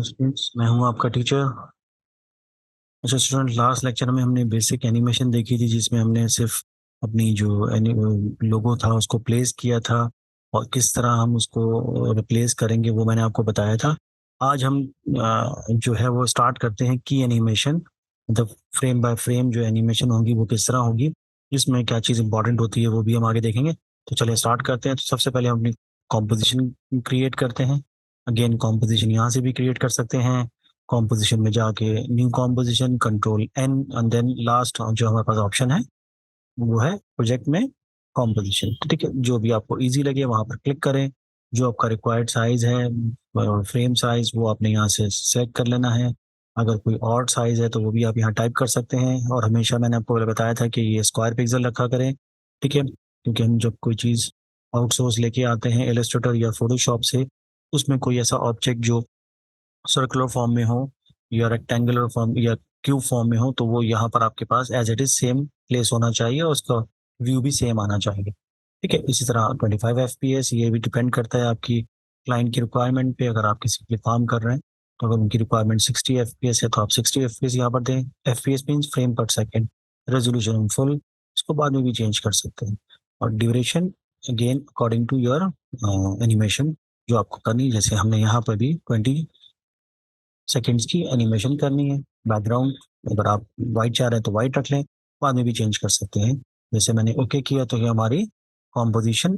Students, मैं हूं आपका टीचर। अच्छा स्टूडेंट, लास्ट लेक्चर में हमने बेसिक एनिमेशन देखी थी, जिसमें हमने सिर्फ अपनी जो लोगो था उसको प्लेस किया था और किस तरह हम उसको रिप्लेस करेंगे वो मैंने आपको बताया था। आज हम जो है वो स्टार्ट करते हैं की एनिमेशन, मतलब फ्रेम बाय फ्रेम जो एनिमेशन होगी वो किस तरह होगी, इसमें क्या चीज़ इंपॉर्टेंट होती है वो भी हम आगे देखेंगे। तो चलिए स्टार्ट करते हैं। तो सबसे पहले हम अपनी कॉम्पोजिशन क्रिएट करते हैं। अगेन कॉम्पोजिशन यहाँ से भी क्रिएट कर सकते हैं। कॉम्पोजिशन में जाके new composition, control N, and then last जो हमारे पास ऑप्शन है वो है प्रोजेक्ट में कॉम्पोजिशन। ठीक है, जो भी आपको इजी लगे वहां पर क्लिक करें। जो आपका रिक्वायर्ड साइज है, फ्रेम साइज, वो आपने यहाँ से सेलेक्ट कर लेना है। अगर कोई और साइज है तो वो भी आप यहाँ टाइप कर सकते हैं। और हमेशा मैंने आपको पहले बताया था कि ये स्क्वायर पिक्सल रखा करें। ठीक है, क्योंकि हम जब कोई चीज़ आउटसोर्स लेके आते हैं इलस्ट्रेटर या फोटोशॉप से, उसमें कोई ऐसा ऑब्जेक्ट जो सर्कुलर फॉर्म में हो या रेक्टेंगुलर फॉर्म या क्यूब फॉर्म में हो, तो वो यहाँ पर आपके पास as it is same place होना चाहिए और उसका व्यू भी सेम आना चाहिए। ठीक है, इसी तरह 25 FPS ये भी डिपेंड करता है आपकी क्लाइंट की रिक्वायरमेंट पे। अगर आप किसी के लिए काम कर रहे हैं तो अगर उनकी रिक्वायरमेंट 60 FPS है तो आप 60 FPS यहाँ पर दें। FPS means frame per second. Resolution full, इसको बाद में भी चेंज कर सकते हैं। और duration again according to your animation जो आपको करनी है। जैसे हमने यहाँ पर भी 20 सेकेंड्स की एनिमेशन करनी है। बैकग्राउंड अगर आप वाइट चाह रहे हैं तो वाइट रख लें, बाद में भी चेंज कर सकते हैं। जैसे मैंने ओके किया तो ये हमारी कॉम्पोजिशन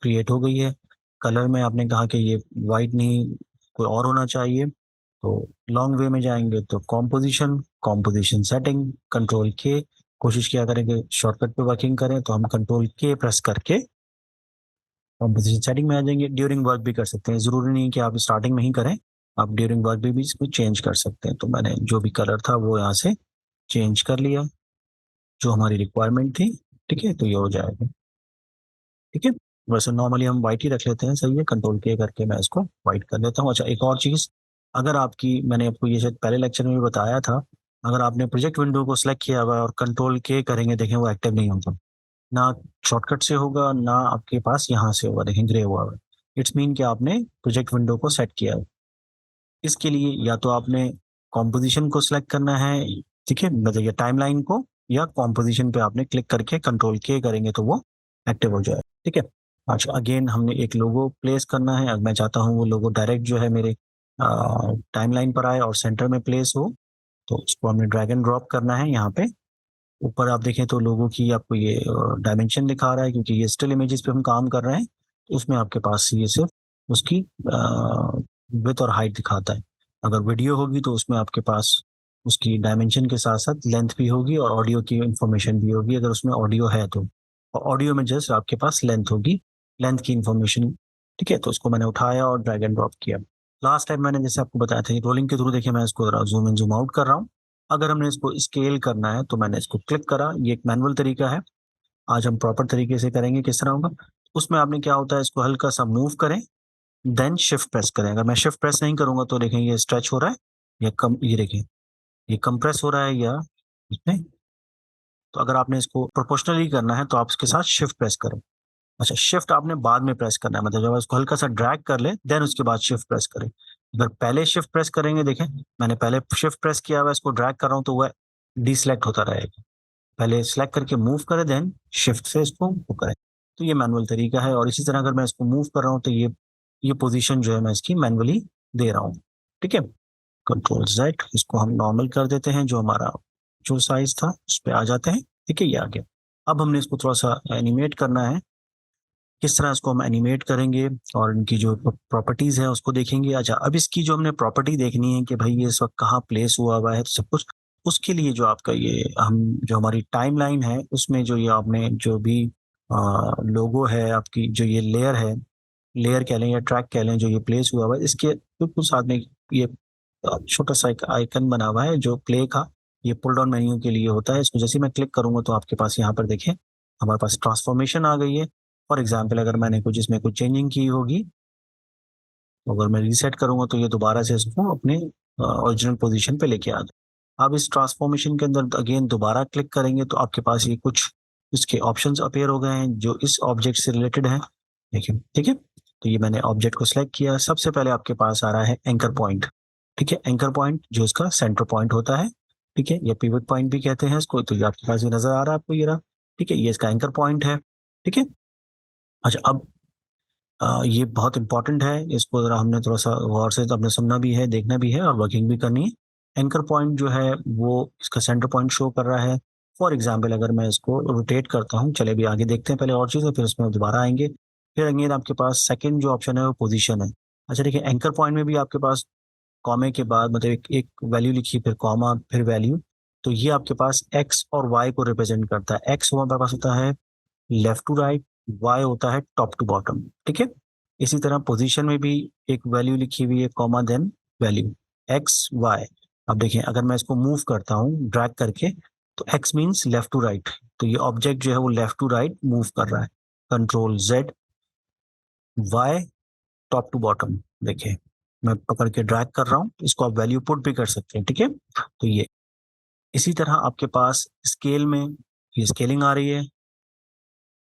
क्रिएट हो गई है। कलर में आपने कहा कि ये वाइट नहीं कोई और होना चाहिए, तो लॉन्ग वे में जाएंगे तो कॉम्पोजिशन, कॉम्पोजिशन सेटिंग, कंट्रोल के। कोशिश किया करें कि शॉर्टकट पे वर्किंग करें, तो हम कंट्रोल के प्रेस करके कॉम्पोजिशन सेटिंग में आ जाएंगे। ड्यूरिंग वर्क भी कर सकते हैं, जरूरी नहीं कि आप स्टार्टिंग में ही करें, आप ड्यूरिंग वर्क भी इसको चेंज कर सकते हैं। तो मैंने जो भी कलर था वो यहाँ से चेंज कर लिया जो हमारी रिक्वायरमेंट थी। ठीक है, तो ये हो जाएगा। ठीक है, वैसे नॉर्मली हम वाइट ही रख लेते हैं, सही है। कंट्रोल के करके मैं इसको वाइट कर लेता हूँ। अच्छा, एक और चीज़, अगर आपकी, मैंने आपको ये शायद पहले लेक्चर में भी बताया था, अगर आपने प्रोजेक्ट विंडो को सिलेक्ट किया हुआ है और कंट्रोल के करेंगे, देखें वो एक्टिव नहीं होता, ना शॉर्टकट से होगा ना आपके पास यहाँ से होगा, देखें ग्रे हुआ है। इट्स मीन कि आपने प्रोजेक्ट विंडो को सेट किया है। इसके लिए या तो आपने कॉम्पोजिशन को सिलेक्ट करना है, ठीक है, मतलब ये टाइमलाइन को, या कॉम्पोजिशन पे आपने क्लिक करके कंट्रोल के करेंगे तो वो एक्टिव हो जाए। ठीक है। अच्छा, अगेन हमने एक लोगो प्लेस करना है। अगर मैं चाहता हूँ वो लोगो डायरेक्ट जो है मेरे टाइमलाइन पर आए और सेंटर में प्लेस हो, तो उसको हमने ड्रैग एंड ड्रॉप करना है। यहाँ पे ऊपर आप देखें तो लोगों की आपको ये डायमेंशन दिखा रहा है, क्योंकि ये स्टिल इमेजेस पे हम काम कर रहे हैं, तो उसमें आपके पास ये सिर्फ उसकी विड्थ और हाइट दिखाता है। अगर वीडियो होगी तो उसमें आपके पास उसकी डायमेंशन के साथ साथ लेंथ भी होगी और ऑडियो की इंफॉर्मेशन भी होगी, अगर उसमें ऑडियो है तो। और ऑडियो में जस्ट आपके पास लेंथ होगी, लेंथ की इंफॉर्मेशन। ठीक है, तो उसको मैंने उठाया और ड्रैग एंड ड्रॉप किया। लास्ट टाइम मैंने जैसे आपको बताया था, रोलिंग के थ्रू देखिए मैं इसको जूम इन जूम आउट कर रहा हूँ। अगर हमने इसको स्केल करना है तो मैंने इसको क्लिक करा, ये एक मैनुअल तरीका है। आज हम प्रॉपर तरीके से करेंगे किस तरह होगा। उसमें आपने क्या होता है, इसको हल्का सा मूव करें, देन शिफ्ट प्रेस करें। अगर मैं शिफ्ट प्रेस नहीं करूंगा तो देखें ये स्ट्रेच हो रहा है या कम, ये देखें ये कंप्रेस हो रहा है या इसमें। तो अगर आपने इसको प्रोपोर्शनली करना है तो आप इसके साथ शिफ्ट प्रेस करें। अच्छा, शिफ्ट आपने बाद में प्रेस करना है, मतलब जब इसको हल्का सा ड्रैग कर ले देन उसके बाद शिफ्ट प्रेस करें। अगर पहले शिफ्ट प्रेस करेंगे, देखें मैंने पहले शिफ्ट प्रेस किया हुआ है, इसको ड्रैग कर रहा हूँ तो वह डिसलेक्ट होता रहेगा। पहले सेलेक्ट करके मूव करें, देन शिफ्ट से इसको वो करें। तो ये मैनुअल तरीका है। और इसी तरह अगर मैं इसको मूव कर रहा हूँ तो ये पोजीशन जो है मैं इसकी मैनुअली दे रहा हूँ। ठीक है, कंट्रोल जेड, इसको हम नॉर्मल कर देते हैं, जो हमारा जो साइज था उस पर आ जाते हैं। ठीक है, ये आ गया। अब हमने इसको थोड़ा सा एनिमेट करना है। किस तरह इसको हम एनिमेट करेंगे और इनकी जो प्रॉपर्टीज है उसको देखेंगे। अच्छा, अब इसकी जो हमने प्रॉपर्टी देखनी है कि भाई ये इस वक्त कहाँ प्लेस हुआ हुआ है, तो सब कुछ उसके लिए जो आपका ये हम जो हमारी टाइमलाइन है उसमें जो ये आपने जो भी लोगो है, आपकी जो ये लेयर है, लेयर कह लें या ट्रैक कह लें, जो ये प्लेस हुआ हुआ है, इसके बिल्कुल साथ में ये छोटा सा एक आइकन बना हुआ है जो प्ले का, ये पुल डाउन मेन्यू के लिए होता है। इसको जैसे ही मैं क्लिक करूंगा तो आपके पास यहाँ पर देखें हमारे पास ट्रांसफॉर्मेशन आ गई है। फॉर एग्जाम्पल अगर मैंने कुछ इसमें कुछ चेंजिंग की होगी, तो अगर मैं रीसेट करूंगा तो ये दोबारा से इसको अपने ओरिजिनल पोजीशन पे लेके आ जाए। अब इस ट्रांसफॉर्मेशन के अंदर अगेन दोबारा क्लिक करेंगे तो आपके पास ये कुछ इसके ऑप्शंस अपीयर हो गए हैं जो इस ऑब्जेक्ट से रिलेटेड हैं। देखिए, ठीक है। तो ये मैंने ऑब्जेक्ट को सिलेक्ट किया, सबसे पहले आपके पास आ रहा है एंकर पॉइंट। ठीक है, एंकर पॉइंट जो इसका सेंटर पॉइंट होता है। ठीक है, या पिवट पॉइंट भी कहते हैं इसको। तो ये आपके पास ये नजर आ रहा है आपको, ये रहा। ठीक है, ये इसका एंकर पॉइंट है। ठीक है। अच्छा, अब ये बहुत इंपॉर्टेंट है, इसको जरा हमने थोड़ा सा गौर से तो अपने सुनना भी है, देखना भी है और वर्किंग भी करनी है। एंकर पॉइंट जो है वो इसका सेंटर पॉइंट शो कर रहा है। फॉर एग्जाम्पल अगर मैं इसको रोटेट करता हूँ, चले भी आगे देखते हैं पहले और चीज़ें, फिर उसमें दोबारा आएंगे। फिर अगेन आपके पास सेकंड जो ऑप्शन है वो पोजीशन है। अच्छा देखिए, एंकर पॉइंट में भी आपके पास कॉमे के बाद मतलब एक वैल्यू लिखी, फिर कॉमा, फिर वैल्यू। तो ये आपके पास एक्स और वाई को रिप्रेजेंट करता है। एक्स हमारे पास होता है लेफ्ट टू राइट, वाई होता है टॉप टू बॉटम। ठीक है। इसी तरह पोजीशन में भी एक वैल्यू लिखी हुई है, comma then value, X Y. अब देखिए, अगर मैं इसको मूव करता हूँ ड्रैग करके, तो X means left to right, तो ये ऑब्जेक्ट जो है वो लेफ्ट टू राइट मूव कर रहा है। Control Z, Y top to bottom. देखिए, मैं पकड़ के ड्रैग कर रहा हूँ, इसको आप वैल्यू पुट भी कर सकते हैं। ठीक है। तो ये इसी तरह आपके पास स्केल में ये स्केलिंग आ रही है,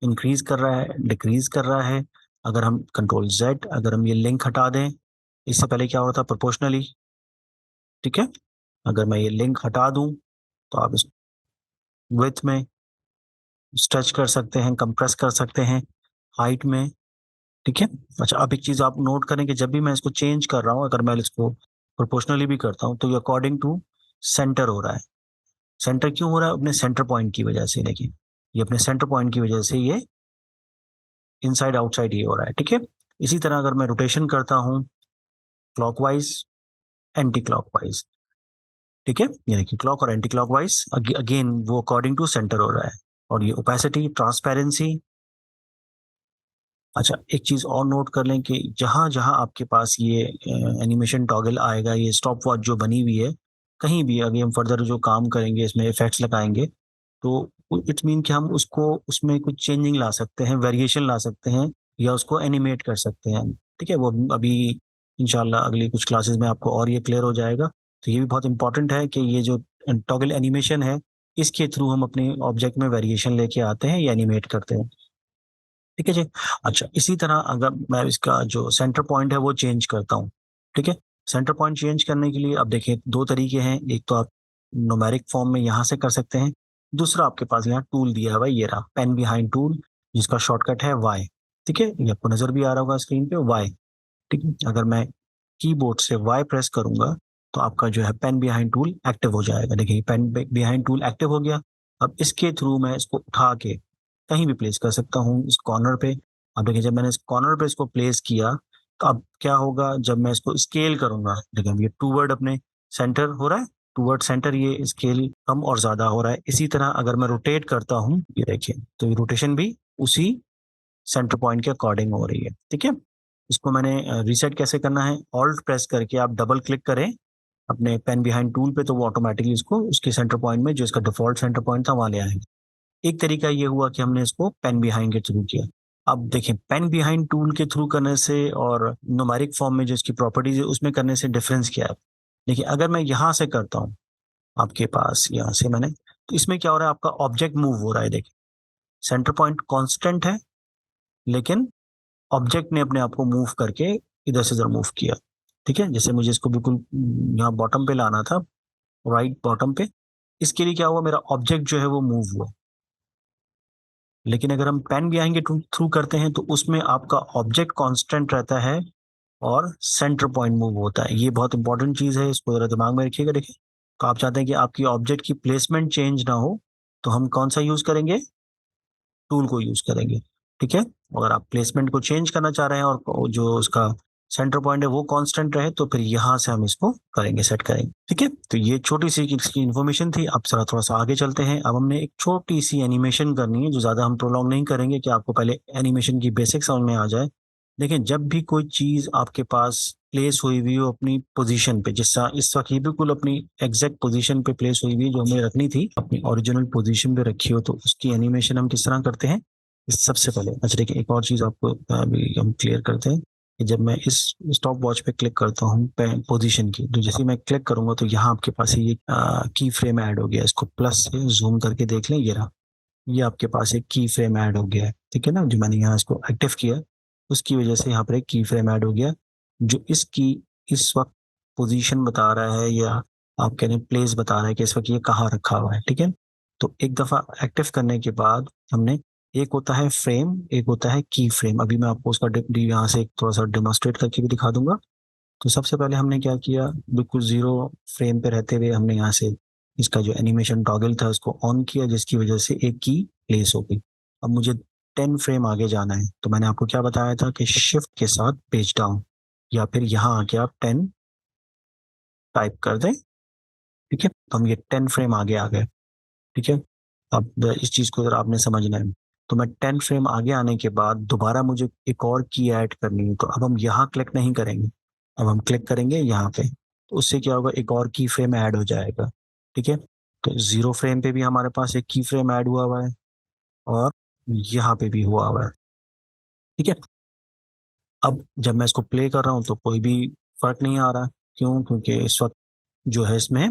इंक्रीज कर रहा है, डिक्रीज कर रहा है। अगर हम कंट्रोल जेड, अगर हम ये लिंक हटा दें, इससे पहले क्या होता है प्रोपोर्शनली। ठीक है। अगर मैं ये लिंक हटा दूं, तो आप इस विड्थ में स्ट्रेच कर सकते हैं, कंप्रेस कर सकते हैं, हाइट में। ठीक है। अच्छा, अब एक चीज आप नोट करें कि जब भी मैं इसको चेंज कर रहा हूँ, अगर मैं इसको प्रोपोर्शनली भी करता हूँ, तो ये अकॉर्डिंग टू सेंटर हो रहा है। सेंटर क्यों हो रहा है? अपने सेंटर पॉइंट की वजह से। देखिए, ये अपने सेंटर पॉइंट की वजह से ये इनसाइड आउटसाइड ये हो रहा है। ठीक है। इसी तरह अगर मैं रोटेशन करता हूँ क्लॉकवाइज, एंटी क्लॉकवाइज। ठीक है, यानी कि क्लॉक और एंटी क्लॉकवाइज, अगेन वो अकॉर्डिंग टू सेंटर हो रहा है। और ये ओपेसिटी, ट्रांसपेरेंसी। अच्छा, एक चीज और नोट कर लें कि जहां जहां आपके पास ये एनिमेशन टॉगल आएगा, ये स्टॉप वॉच जो बनी हुई है, कहीं भी अभी हम फर्दर जो काम करेंगे इसमें इफेक्ट्स लगाएंगे, तो इट मीन कि हम उसको उसमें कुछ चेंजिंग ला सकते हैं, वेरिएशन ला सकते हैं, या उसको एनिमेट कर सकते हैं। ठीक है, वो अभी इंशाल्लाह अगली कुछ क्लासेस में आपको और ये क्लियर हो जाएगा। तो ये भी बहुत इंपॉर्टेंट है कि ये जो टॉगल एनिमेशन है, इसके थ्रू हम अपने ऑब्जेक्ट में वेरिएशन लेके आते हैं या एनिमेट करते हैं। ठीक है जी। अच्छा, इसी तरह अगर मैं इसका जो सेंटर पॉइंट है वो चेंज करता हूँ। ठीक है। सेंटर पॉइंट चेंज करने के लिए अब देखिए दो तरीके हैं, एक तो आप न्यूमेरिक फॉर्म में यहाँ से कर सकते हैं, दूसरा आपके पास यहाँ टूल दिया हुआ है, ये रहा पेन बिहाइंड टूल, जिसका शॉर्टकट है वाई। ठीक है, ये आपको नजर भी आ रहा होगा स्क्रीन पे, वाई। ठीक है, अगर मैं कीबोर्ड से वाई प्रेस करूंगा, तो आपका जो है पेन बिहाइंड टूल एक्टिव हो जाएगा। देखिए, पेन बिहाइंड टूल एक्टिव हो गया। अब इसके थ्रू मैं इसको उठा के कहीं भी प्लेस कर सकता हूँ, इस कॉर्नर पे। अब देखिए, जब मैंने इस कॉर्नर पे इसको प्लेस किया, तो अब क्या होगा जब मैं इसको स्केल करूंगा। देखिए, अब ये टूवर्ड अपने सेंटर हो रहा है, टूवर्ड सेंटर ये स्केल कम और ज्यादा हो रहा है। इसी तरह अगर मैं रोटेट करता हूँ, ये देखिए, तो ये रोटेशन भी उसी सेंटर पॉइंट के अकॉर्डिंग हो रही है। ठीक है। इसको मैंने रीसेट कैसे करना है, ऑल्ट प्रेस करके आप डबल क्लिक करें अपने पेन बिहाइंड टूल पे, तो वो ऑटोमेटिकली इसको उसके सेंटर पॉइंट में, जो इसका डिफॉल्ट सेंटर पॉइंट था, वहां ले आएंगे। एक तरीका ये हुआ कि हमने इसको पेन बिहाइंड के थ्रू किया। अब देखें, पेन बिहाइंड टूल के थ्रू करने से और न्यूमेरिक फॉर्म में जो इसकी प्रॉपर्टीज है उसमें करने से डिफरेंस क्या है। देखिए, अगर मैं यहाँ से करता हूँ, आपके पास यहाँ से मैंने, तो इसमें क्या हो रहा है, आपका ऑब्जेक्ट मूव हो रहा है। देखिए, सेंटर पॉइंट कांस्टेंट है, लेकिन ऑब्जेक्ट ने अपने आप को मूव करके इधर से इधर मूव किया। ठीक है, जैसे मुझे इसको बिल्कुल यहाँ बॉटम पे लाना था, राइट बॉटम पे। इसके लिए क्या हुआ, मेरा ऑब्जेक्ट जो है वो मूव हुआ। लेकिन अगर हम पेन भी आएंगे थ्रू करते हैं, तो उसमें आपका ऑब्जेक्ट कांस्टेंट रहता है और सेंटर पॉइंट मूव होता है। ये बहुत इंपॉर्टेंट चीज है, इसको जरा दिमाग में रखिएगा। देखिए, तो आप चाहते हैं कि आपकी ऑब्जेक्ट की प्लेसमेंट चेंज ना हो, तो हम कौन सा यूज करेंगे, टूल को यूज करेंगे। ठीक है। अगर आप प्लेसमेंट को चेंज करना चाह रहे हैं और जो उसका सेंटर पॉइंट है वो कांस्टेंट रहे, तो फिर यहाँ से हम इसको करेंगे, सेट करेंगे। ठीक है। तो ये छोटी सी इसकी इन्फॉर्मेशन थी। अब जरा थोड़ा सा आगे चलते हैं। अब हमने एक छोटी सी एनिमेशन करनी है, जो ज्यादा हम प्रोलॉन्ग नहीं करेंगे, कि आपको पहले एनिमेशन की बेसिक समझ में आ जाए। देखिए, जब भी कोई चीज आपके पास प्लेस हुई हुई हो अपनी पोजीशन पे, जिसका इस वक्त ये बिल्कुल अपनी एग्जैक्ट पोजीशन पे प्लेस हुई हुई है, जो हमें रखनी थी अपनी ओरिजिनल पोजीशन पे रखी हो, तो उसकी एनिमेशन हम किस तरह करते हैं। सबसे पहले अच्छा देखिए, एक और चीज आपको अभी हम क्लियर करते हैं कि जब मैं इस स्टॉप वॉच पे क्लिक करता हूँ पोजीशन की, तो जैसे मैं क्लिक करूंगा, तो यहाँ आपके पास ये की फ्रेम ऐड हो गया। इसको प्लस से जूम करके देख लें, ये रहा, ये आपके पास एक की फ्रेम ऐड हो गया है। ठीक है ना, जो मैंने यहाँ इसको एक्टिव किया। उसकी वजह से यहाँ पर एक की फ्रेम ऐड हो गया, जो इसकी इस वक्त पोजीशन बता रहा है, या आप कह रहे हैं प्लेस बता रहा है कि इस वक्त ये कहाँ रखा हुआ है। ठीक है, तो एक दफ़ा एक्टिव करने के बाद हमने, एक होता है फ्रेम, एक होता है की फ्रेम। अभी मैं आपको उसका यहाँ से थोड़ा सा डेमोस्ट्रेट करके भी दिखा दूंगा। तो सबसे पहले हमने क्या किया, बिल्कुल जीरो फ्रेम पे रहते हुए हमने यहाँ से इसका जो एनिमेशन टॉगल था उसको ऑन किया, जिसकी वजह से एक की प्लेस हो गई। अब मुझे 10 फ्रेम आगे जाना है, तो मैंने आपको क्या बताया था कि शिफ्ट के साथ पेज डाउन, या फिर यहाँ आके आप 10 टाइप कर दें। ठीक है, तो हम ये 10 फ्रेम आगे आ गए। ठीक है, अब इस चीज को अगर आपने समझना है, तो मैं 10 फ्रेम आगे आने के बाद दोबारा मुझे एक और की ऐड करनी है, तो अब हम यहाँ क्लिक नहीं करेंगे, अब हम क्लिक करेंगे यहाँ पे। तो उससे क्या होगा, एक और की फ्रेम ऐड हो जाएगा। ठीक है, तो 0 फ्रेम पे भी हमारे पास एक की फ्रेम ऐड हुआ है, और यहाँ पे भी हुआ है। ठीक है, अब जब मैं इसको प्ले कर रहा हूँ तो कोई भी फर्क नहीं आ रहा। क्यों? क्योंकि इस वक्त जो है इसमें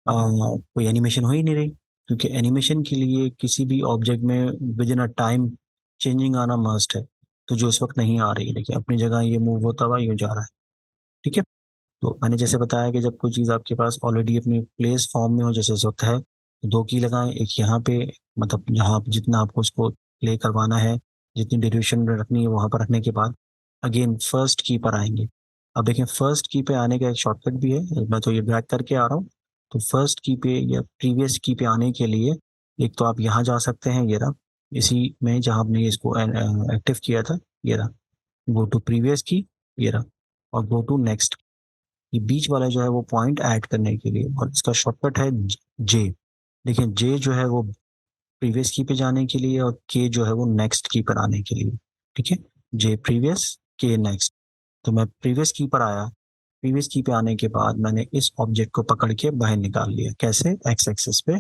कोई एनिमेशन हो ही नहीं रही, क्योंकि एनिमेशन के लिए किसी भी ऑब्जेक्ट में with in a time changing आना मस्ट है। तो जो इस वक्त नहीं आ रही है, देखिए अपनी जगह ये मूव होता हुआ यूं जा रहा है। ठीक है, तो मैंने जैसे बताया कि जब कोई चीज़ आपके पास ऑलरेडी अपनी प्लेस फॉर्म में हो, जैसे इस वक्त है, तो 2 की लगाएं, एक यहाँ पे, मतलब यहाँ पे जितना आपको उसको प्ले करवाना है, जितनी ड्यूरेशन में रखनी है वहां पर रखने के बाद अगेन फर्स्ट की पर आएंगे। अब देखें, फर्स्ट की पे आने का एक शॉर्टकट भी है, मैं तो ये ड्रैग करके आ रहा हूँ। तो फर्स्ट की पे या प्रीवियस की पे आने के लिए एक तो आप यहाँ जा सकते हैं, ये रहा, इसी में जहाँ आपने इसको एक्टिव किया था, ये रहा, गो टू प्रीवियस की, ये रहा, और गो टू नेक्स्ट। ये बीच वाला जो है वो पॉइंट ऐड करने के लिए, और इसका शॉर्टकट है जे। देखिए, जे जो है वो प्रीवियस की पे जाने के लिए, और के जो है वो नेक्स्ट की पर आने के लिए। ठीक है, जे प्रीवियस, के नेक्स्ट। तो मैं प्रीवियस की पर आया, प्रीवियस की पे आने के बाद मैंने इस ऑब्जेक्ट को पकड़ के बाहर निकाल लिया। कैसे? एक्स एक्सिस पे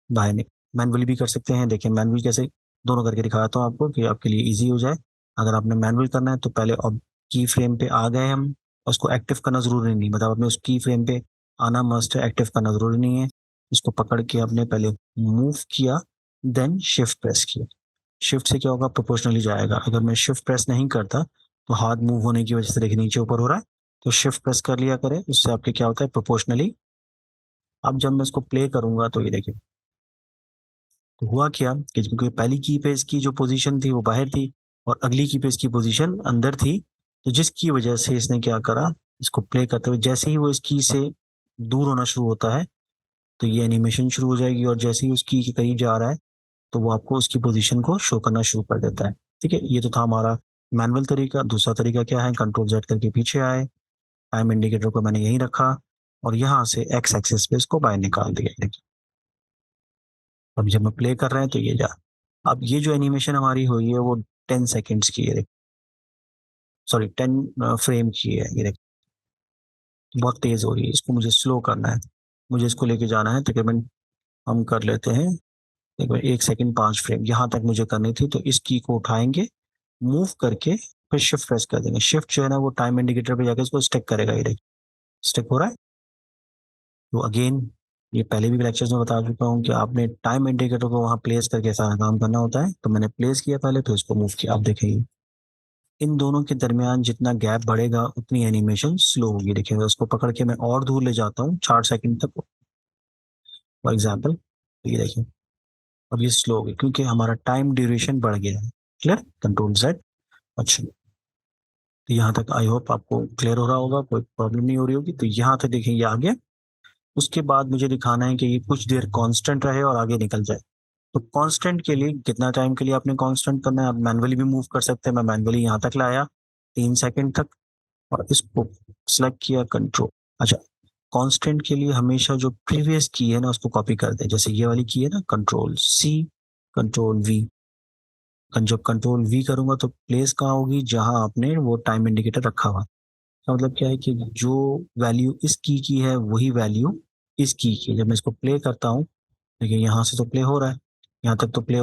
बाहर निकाल, मैनुअली भी कर सकते हैं। देखिए मैनुअल कैसे, दोनों करके दिखाता हूँ आपको कि आपके लिए इजी हो जाए। अगर आपने मैनुअल करना है तो पहले अब की फ्रेम पे आ गए हम, उसको एक्टिव करना जरूरी नहीं, मतलब आपने उस की फ्रेम पे आना मस्ट है, एक्टिव करना जरूरी नहीं है। इसको पकड़ के आपने पहले मूव किया, देन शिफ्ट प्रेस किया। शिफ्ट से क्या होगा, प्रोपोर्शनली जाएगा। अगर मैं शिफ्ट प्रेस नहीं करता तो हाथ मूव होने की वजह से देखिए नीचे ऊपर हो रहा है, तो शिफ्ट प्रेस कर लिया करें, उससे आपके क्या होता है, प्रोपोर्शनली। अब जब मैं इसको प्ले करूंगा तो ये देखिए, तो हुआ क्या कि क्योंकि पहली की पे इसकी जो पोजीशन थी वो बाहर थी, और अगली की पे इसकी पोजीशन अंदर थी, तो जिसकी वजह से इसने क्या करा, इसको प्ले करते हुए जैसे ही वो इस की से दूर होना शुरू होता है, तो ये एनिमेशन शुरू हो जाएगी, और जैसे ही उस की के करीब जा रहा है तो वो आपको उसकी पोजीशन को शो करना शुरू कर देता है। ठीक है, ये तो था हमारा मैनुअल तरीका। दूसरा तरीका क्या है, कंट्रोल जेड करके पीछे आए, टाइम इंडिकेटर को मैंने यहीं रखा, और यहाँ से एक्स एक्सिस पे इसको बाहर निकाल दिया। देखिए, अब जब मैं प्ले कर रहे हैं तो ये जा, अब ये जो एनिमेशन हमारी हुई है वो 10 सेकेंड्स की है, सॉरी 10 फ्रेम की है। ये देखिए, बहुत तेज हो रही है, इसको मुझे स्लो करना है, मुझे इसको लेके जाना है तकरीबन, हम कर लेते हैं तकरीबन 1 सेकेंड 5 फ्रेम, यहाँ तक मुझे करनी थी। तो इस की को उठाएंगे, मूव करके फिर शिफ्ट प्रेस कर देंगे। शिफ्ट जो है ना वो टाइम इंडिकेटर पे जाके इसको स्टिक करेगा, ये देखिए स्टिक हो रहा है। तो अगेन, ये पहले भी लेक्चर्स में बता चुका हूँ कि आपने टाइम इंडिकेटर को वहाँ प्लेस करके सारा काम करना होता है। तो मैंने प्लेस किया पहले, तो इसको मूव किया। आप देखेंगे इन दोनों के दरमियान जितना गैप बढ़ेगा उतनी एनिमेशन स्लो होगी। देखिएगा, उसको पकड़ के मैं और दूर ले जाता हूँ 4 सेकंड तक, फॉर एग्जाम्पल, ये देखिए अब ये स्लो हो गई क्योंकि हमारा टाइम ड्यूरेशन बढ़ गया है। क्लियर? Control Z. अच्छा, तो यहाँ तक आई होप आपको क्लियर हो रहा होगा, कोई प्रॉब्लम नहीं हो रही होगी। तो यहाँ तक देखें ये आ गया। उसके बाद मुझे दिखाना है कि ये कुछ देर कांस्टेंट रहे और आगे निकल जाए। तो कांस्टेंट के लिए कितना टाइम के लिए आपने कांस्टेंट करना है, आप मैनुअली भी मूव कर सकते हैं। मैं मैनुअली यहाँ तक लाया 3 सेकंड तक, और इसको सिलेक्ट किया कंट्रोल। अच्छा, कांस्टेंट के लिए हमेशा जो प्रीवियस की है ना उसको कॉपी कर दें। जैसे ये वाली की है ना, कंट्रोल सी, कंट्रोल वी। जब कंट्रोल वी करूंगा तो प्लेस कहाँ होगी, जहां आपने वो टाइम इंडिकेटर रखा हुआ। इसका मतलब क्या है कि जो वैल्यू इस की है वही वैल्यू इस की है। जब मैं इसको प्ले करता हूँ, देखिए यहाँ से तो प्ले हो रहा है, यहाँ तक तो प्ले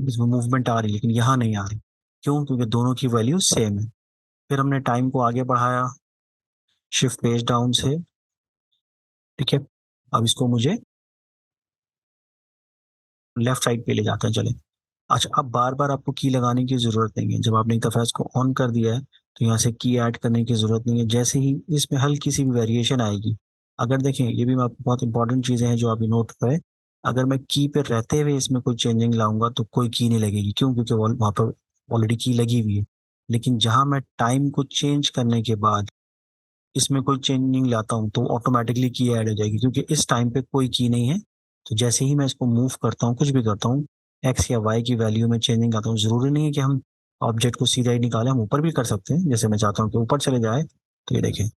इसमें मूवमेंट आ रही है, लेकिन यहाँ नहीं आ रही। क्यों? क्योंकि दोनों की वैल्यू सेम है। फिर हमने टाइम को आगे बढ़ाया शिफ्ट पेज डाउन से। ठीक है, अब इसको मुझे लेफ्ट साइड पे ले जाते हैं, चले। अच्छा, अब बार बार आपको की लगाने की जरूरत नहीं है। जब आपने एक दफा इसको ऑन कर दिया है तो यहाँ से की ऐड करने की जरूरत नहीं है। जैसे ही इसमें हल्की सी भी वेरिएशन आएगी, अगर देखें, ये भी मैं आपको बहुत इंपॉर्टेंट चीजें हैं जो आप नोट पे, अगर मैं की पे रहते हुए इसमें कोई चेंजिंग लाऊंगा तो कोई की नहीं लगेगी। क्यों? क्योंकि वहाँ पर ऑलरेडी की लगी हुई है। लेकिन जहां मैं टाइम को चेंज करने के बाद इसमें कोई चेंजिंग लाता हूँ तो ऑटोमेटिकली की ऐड हो जाएगी, क्योंकि इस टाइम पे कोई की नहीं है। तो जैसे ही मैं इसको मूव करता हूँ, कुछ भी करता हूँ, एक्स या वाई की वैल्यू में चेंजिंग लाता हूँ। जरूरी नहीं है कि हम ऑब्जेक्ट को सीधा ही निकालें, हम ऊपर भी कर सकते हैं। जैसे मैं चाहता हूँ कि ऊपर चले जाए, तो ये देखें,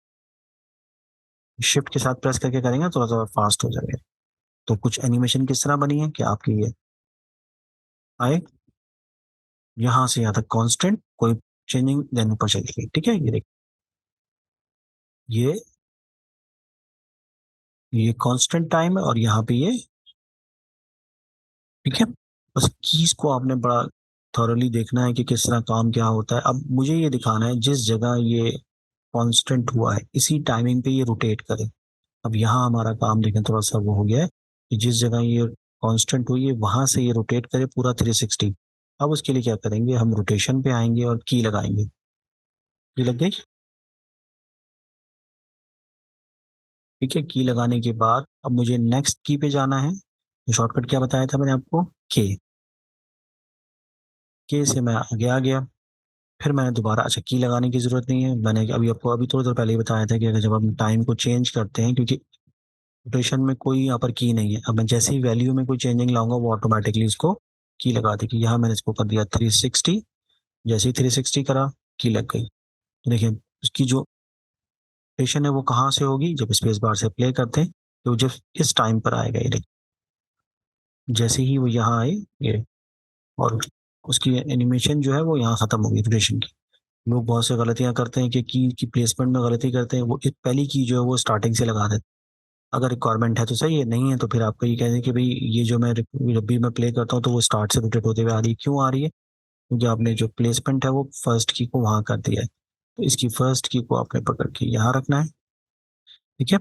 शिफ्ट के साथ प्रेस करके करेंगे थोड़ा सा फास्ट हो जाएगा। तो कुछ एनिमेशन किस तरह बनी है कि आपकी ये आए यहाँ से यहाँ तक कांस्टेंट, कोई चेंजिंग, देन ऊपर चली गई। ठीक है, ये देखिए, ये ये कांस्टेंट टाइम है और यहाँ पे ये, ठीक है। बस कीज को आपने बड़ा थॉरली देखना है कि किस तरह काम क्या होता है। अब मुझे ये दिखाना है जिस जगह ये कांस्टेंट हुआ है इसी टाइमिंग पे ये रोटेट करे। अब यहाँ हमारा काम देखें थोड़ा सा वो हो गया है कि जिस जगह ये कांस्टेंट हुई है वहां से ये रोटेट करे पूरा 360। अब उसके लिए क्या करेंगे, हम रोटेशन पे आएंगे और की लगाएंगे। की लग गई? ठीक है, की लगाने के बाद अब मुझे नेक्स्ट की पे जाना है। शॉर्टकट क्या बताया था मैंने आपको? के से मैं आगे आ गया। फिर मैंने दोबारा, अच्छा, की लगाने की जरूरत नहीं है, मैंने अभी आपको अभी थोड़ी देर पहले ही बताया था कि अगर जब हम टाइम को चेंज करते हैं, क्योंकि रोटेशन में कोई यहाँ पर की नहीं है, अब मैं जैसे ही वैल्यू में कोई चेंजिंग लाऊंगा वो ऑटोमेटिकली इसको की लगा देगी। यहाँ मैंने इसको कर दिया 360। जैसे ही 360 करा, की लग गई। तो देखिए, उसकी जो रोटेशन है वो कहाँ से होगी, जब स्पेस बार से प्ले करते हैं तो जब इस टाइम पर आएगा ये देखिए, जैसे ही वो यहाँ आए ये, और उसकी एनिमेशन जो है वो यहाँ खत्म होगी रोटेशन की। लोग बहुत से गलतियां करते हैं कि की प्लेसमेंट में गलती करते हैं, वो एक पहली की जो है वो स्टार्टिंग से लगा देते हैं। अगर रिक्वायरमेंट है तो सही है, नहीं है तो फिर आपको ये कहते हैं कि भाई ये जो मैं जब भी मैं प्ले करता हूँ तो वो स्टार्ट से रोटेट होते हुए आ रही है। क्यों आ रही है? क्योंकि आपने जो प्लेसमेंट है वो फर्स्ट की को वहां कर दिया है। तो इसकी फर्स्ट की को आपने पकड़ के यहाँ रखना है। ठीक है,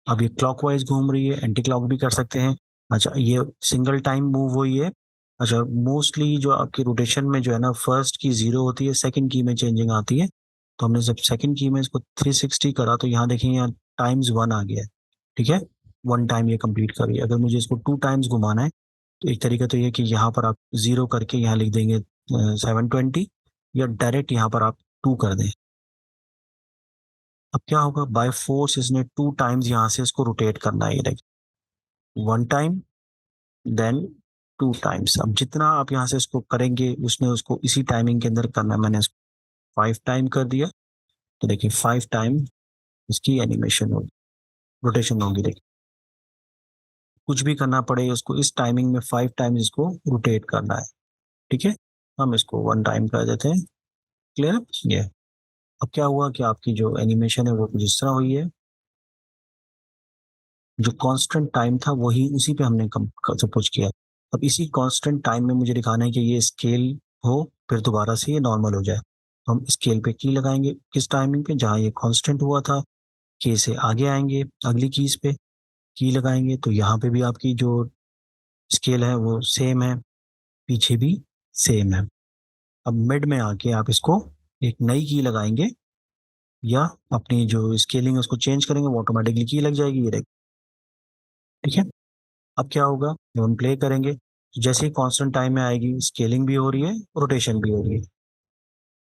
अब ये क्लॉकवाइज घूम रही है, एंटी क्लॉक भी कर सकते हैं। अच्छा, ये सिंगल टाइम मूव हुई है। अच्छा, मोस्टली जो आपकी रोटेशन में जो है ना, फर्स्ट की 0 होती है, सेकंड की में चेंजिंग आती है। तो हमने जब सेकंड की में इसको 360 करा तो यहाँ देखेंगे, यहाँ टाइम्स 1 आ गया है। ठीक है, 1 टाइम ये कंप्लीट करिए। अगर मुझे इसको 2 टाइम्स घुमाना है तो एक तरीका तो ये कि यहाँ पर आप 0 करके यहाँ लिख देंगे 720, या डायरेक्ट यहाँ पर आप 2 कर दें। अब क्या होगा, बाय फोर्स इसने 2 टाइम्स यहाँ से इसको रोटेट करना है। ये 1 टाइम, देन 2 टाइम्स। अब जितना आप यहाँ से इसको करेंगे उसने उसको इसी टाइमिंग के अंदर करना है। मैंने इसको 5 टाइम कर दिया। तो देखिए 5 टाइम इसकी एनिमेशन होगी, रोटेशन होगी। देखिए, कुछ भी करना पड़े उसको इस टाइमिंग में 5 टाइम्स इसको रोटेट करना है। ठीक है, हम इसको 1 टाइम कर देते हैं। क्लियर? ये अब क्या हुआ कि आपकी जो एनिमेशन है वो कुछ इस तरह हुई है। जो कांस्टेंट टाइम था वही उसी पे हमने कम सब कुछ किया। अब इसी कांस्टेंट टाइम में मुझे दिखाना है कि ये स्केल हो, फिर दोबारा से ये नॉर्मल हो जाए। तो हम स्केल पे की लगाएंगे किस टाइमिंग पे, जहाँ ये कांस्टेंट हुआ था, के से आगे आएंगे अगली कीज पे, की लगाएंगे तो यहाँ पे भी आपकी जो स्केल है वो सेम है, पीछे भी सेम है। अब मिड में आके आप इसको एक नई की लगाएंगे, या अपनी जो स्केलिंग है उसको चेंज करेंगे, वो ऑटोमेटिकली की लग जाएगी। ये ठीक है। अब क्या होगा, जब हम प्ले करेंगे तो जैसे ही कांस्टेंट टाइम में आएगी, स्केलिंग भी हो रही है, रोटेशन भी हो रही है।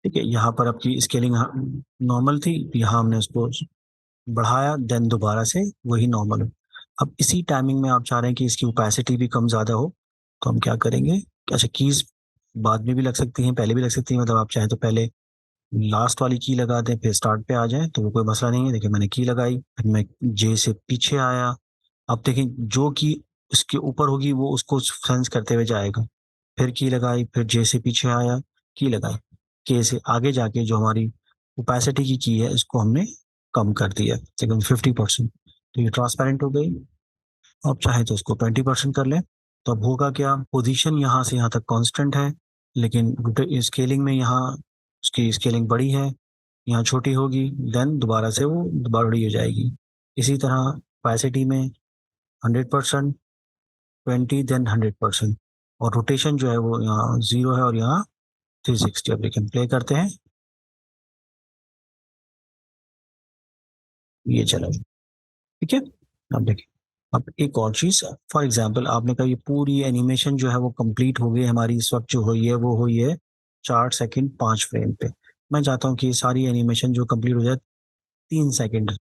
ठीक है, यहाँ पर आपकी स्केलिंग नॉर्मल थी, यहाँ हमने उसको बढ़ाया, देन दोबारा से वही नॉर्मल हो। अब इसी टाइमिंग में आप चाह रहे हैं कि इसकी ओपेसिटी भी कम ज़्यादा हो, तो हम क्या करेंगे, अच्छा, कीज बाद में भी लग सकती हैं, पहले भी लग सकती हैं। मतलब आप चाहें तो पहले लास्ट वाली की लगा दें फिर स्टार्ट पे आ जाए तो वो कोई मसला नहीं है। देखिए, मैंने की लगाई, फिर मैं जे से पीछे आया। अब देखिए, जो की उसके ऊपर होगी वो उसको सेंस करते हुए जाएगा। फिर की लगाई, फिर जे से पीछे आया, की लगाई, के से आगे जाके जो हमारी ओपेसिटी की है इसको हमने कम कर दिया तकरीबन 50%। तो ये ट्रांसपेरेंट हो गई। आप चाहे तो इसको 20% कर लें। तो अब होगा क्या, पोजीशन यहाँ से यहाँ तक कांस्टेंट है, लेकिन स्केलिंग में यहाँ उसकी स्केलिंग बड़ी है, यहाँ छोटी होगी, देन दोबारा से वो दोबारा बड़ी हो जाएगी। इसी तरह ओपेसिटी में 100%, 20, देन 100%। और रोटेशन जो है वो यहाँ 0 है और यहाँ 360। अब लेकिन प्ले करते हैं, ये चला, ठीक है। अब देखिए, अब एक और चीज, फॉर एग्जांपल आपने कहा ये पूरी एनिमेशन जो है वो कंप्लीट हो गई हमारी, इस वक्त जो हुई है वो हुई है 4 सेकंड 5 फ्रेम पे। मैं चाहता हूँ कि ये सारी एनिमेशन जो कंप्लीट हो जाए 3 सेकंड।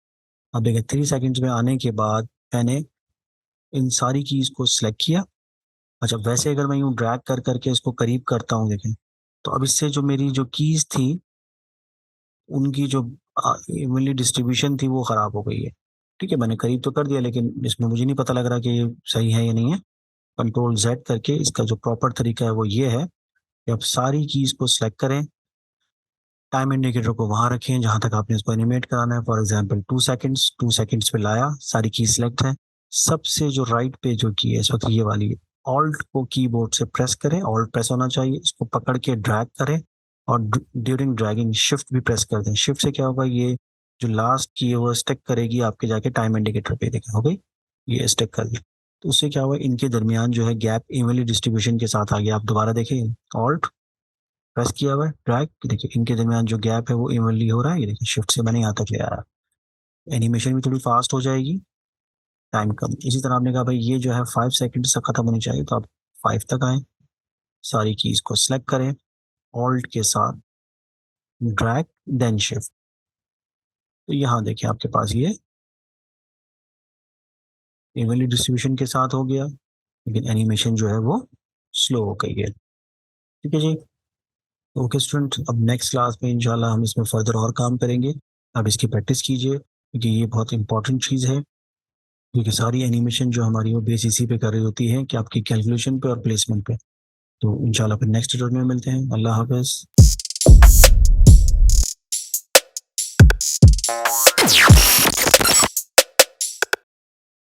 अब देखिए 3 सेकंड्स में आने के बाद मैंने इन सारी कीज को सिलेक्ट किया। अच्छा, वैसे अगर मैं यूँ ड्रैग कर करके इसको करीब करता हूँ, देखें, तो अब इससे जो मेरी जो कीज थी उनकी जो इवनली डिस्ट्रीब्यूशन थी वो खराब हो गई है। ठीक है, मैंने करीब तो कर दिया, लेकिन इसमें मुझे नहीं पता लग रहा कि ये सही है या नहीं है। कंट्रोल जेड करके इसका जो प्रॉपर तरीका है वो ये है कि आप सारी कीज को सिलेक्ट करें, टाइम इंडिकेटर को वहां रखें जहां तक आपने इसको एनिमेट कराना है। फॉर एग्जांपल 2 सेकंड्स, 2 सेकंड्स पे लाया, सारी की सिलेक्ट है। सबसे जो राइट पे जो की है इस वक्त ये वाली, ऑल्ट को कीबोर्ड से प्रेस करें, ऑल्ट प्रेस होना चाहिए, इसको पकड़ के ड्रैग करें और ड्यूरिंग ड्रैगिंग शिफ्ट भी प्रेस कर दें। शिफ्ट से क्या होगा, ये जो लास्ट की है वो स्टिक करेगी आपके जाके टाइम इंडिकेटर पे, देखें हो गई, ये स्टिक कर दी। तो उससे क्या हुआ, इनके दरमियान जो है गैप इवनली डिस्ट्रीब्यूशन के साथ आ गया। आप दोबारा देखें, ऑल्ट प्रेस किया हुआ है, ड्रैग, देखिए इनके दरमियान जो गैप है वो इवनली हो रहा है। ये देखिए शिफ्ट से मैंने यहाँ तक ले आया, एनिमेशन भी थोड़ी फास्ट हो जाएगी, टाइम कम। इसी तरह आपने कहा भाई ये जो है 5 सेकंड से खत्म होनी चाहिए, तो आप 5 तक आए, सारी कीज को सिलेक्ट करें, ऑल्ट के साथ ड्रैग देन शिफ्ट, तो यहाँ देखिए आपके पास ये इवनली डिस्ट्रीब्यूशन के साथ हो गया, लेकिन एनिमेशन जो है वो स्लो हो गई है। ठीक है जी। ओके स्टूडेंट, अब नेक्स्ट क्लास में इंशाल्लाह हम इसमें फर्दर और काम करेंगे। अब इसकी प्रैक्टिस कीजिए क्योंकि ये बहुत इंपॉर्टेंट चीज़ है, क्योंकि सारी एनिमेशन जो हमारी वो बेस इसी पे कर रही होती है कि आपकी कैलकुलेशन पे और प्लेसमेंट पे। तो इंशाल्लाह फिर नेक्स्ट ट्यूटोरियल में मिलते हैं। अल्लाह हाफिज़।